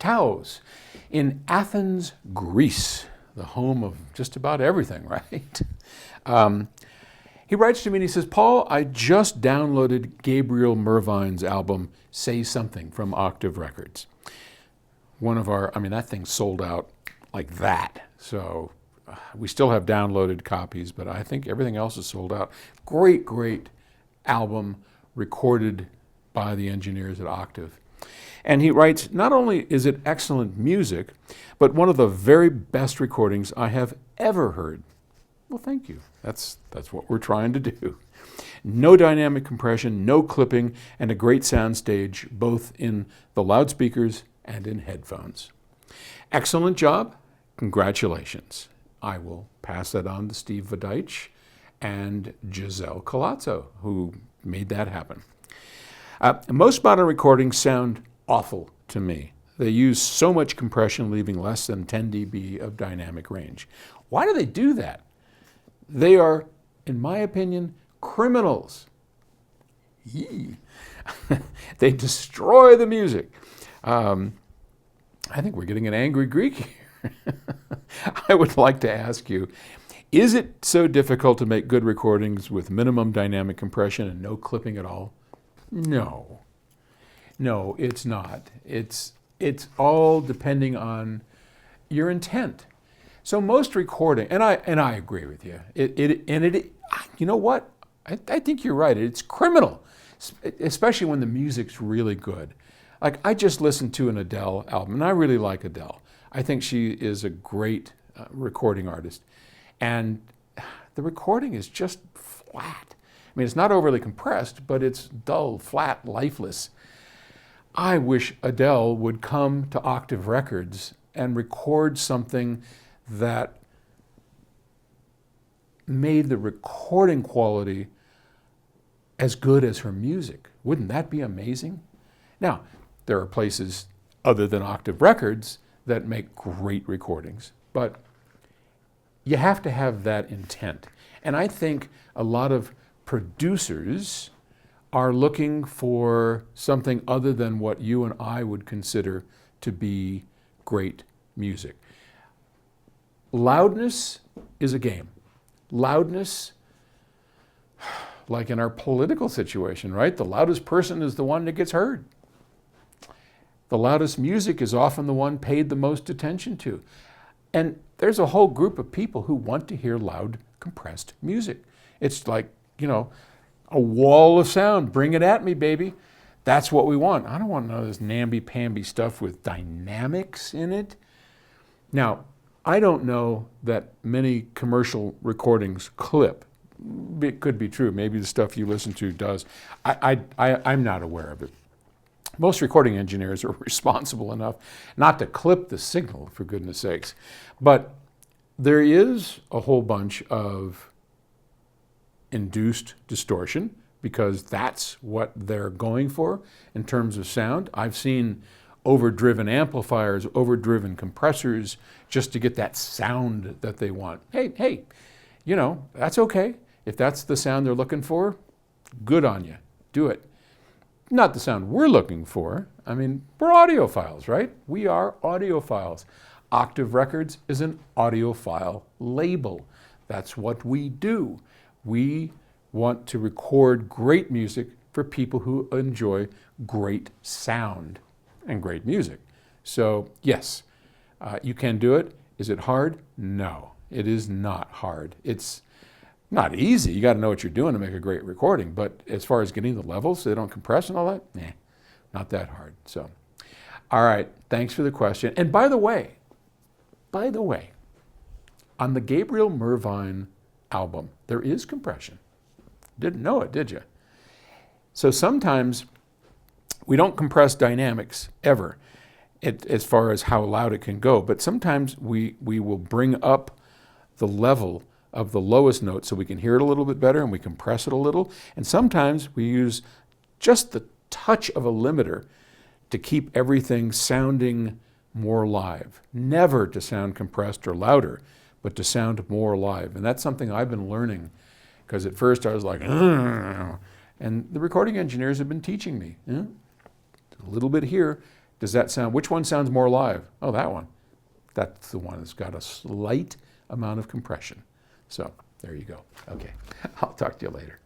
Taos in Athens, Greece, the home of just about everything, right? He writes to me and he says, Paul, I just downloaded Gabriel Mervine's album, Say Something, from Octave Records. That thing sold out like that. So we still have downloaded copies, but I think everything else is sold out. Great, great album recorded by the engineers at Octave. And he writes, not only is it excellent music, but one of the very best recordings I have ever heard. Well, thank you. That's what we're trying to do. No dynamic compression, no clipping, and a great sound stage, both in the loudspeakers and in headphones. Excellent job. Congratulations. I will pass that on to Steve Vodich and Giselle Colazzo, who made that happen. Most modern recordings sound awful to me. They use so much compression, leaving less than 10 dB of dynamic range. Why do they do that? They are, in my opinion, criminals. They destroy the music. I think we're getting an angry Greek here. I would like to ask you, is it so difficult to make good recordings with minimum dynamic compression and no clipping at all? No. No, it's not. It's all depending on your intent. So most recording, and I agree with you. You know what? I think you're right. It's criminal, especially when the music's really good. Like, I just listened to an Adele album, and I really like Adele. I think she is a great recording artist. And the recording is just flat. I mean, it's not overly compressed, but it's dull, flat, lifeless. I wish Adele would come to Octave Records and record something that made the recording quality as good as her music. Wouldn't that be amazing? Now, there are places other than Octave Records that make great recordings, but you have to have that intent. And I think a lot of producers are looking for something other than what you and I would consider to be great music. Loudness is a game. Loudness, like in our political situation, right? The loudest person is the one that gets heard. The loudest music is often the one paid the most attention to. And there's a whole group of people who want to hear loud, compressed music. It's like, a wall of sound. Bring it at me, baby. That's what we want. I don't want none of this namby-pamby stuff with dynamics in it. Now, I don't know that many commercial recordings clip. It could be true. Maybe the stuff you listen to does. I'm not aware of it. Most recording engineers are responsible enough not to clip the signal, for goodness sakes. But there is a whole bunch of induced distortion because that's what they're going for in terms of sound. I've seen overdriven amplifiers, overdriven compressors just to get that sound that they want. Hey, that's okay. If that's the sound they're looking for, good on you. Do it. Not the sound we're looking for. I mean, we're audiophiles, right? We are audiophiles. Octave Records is an audiophile label. That's what we do. We want to record great music for people who enjoy great sound and great music. So yes, you can do it. Is it hard? No, it is not hard. It's not easy. You got to know what you're doing to make a great recording. But as far as getting the levels so they don't compress and all that, not that hard. So, all right, thanks for the question. And by the way, on the Gabriel Mervine album, there is compression. Didn't know it, did you? So sometimes we don't compress dynamics ever as far as how loud it can go, but sometimes we will bring up the level of the lowest note so we can hear it a little bit better and we compress it a little. And sometimes we use just the touch of a limiter to keep everything sounding more live. Never to sound compressed or louder, but to sound more live. And that's something I've been learning because at first I was like, and the recording engineers have been teaching me. A little bit here, Does that sound, which one sounds more live? Oh, that one. That's the one that's got a slight amount of compression. So there you go. Okay, I'll talk to you later.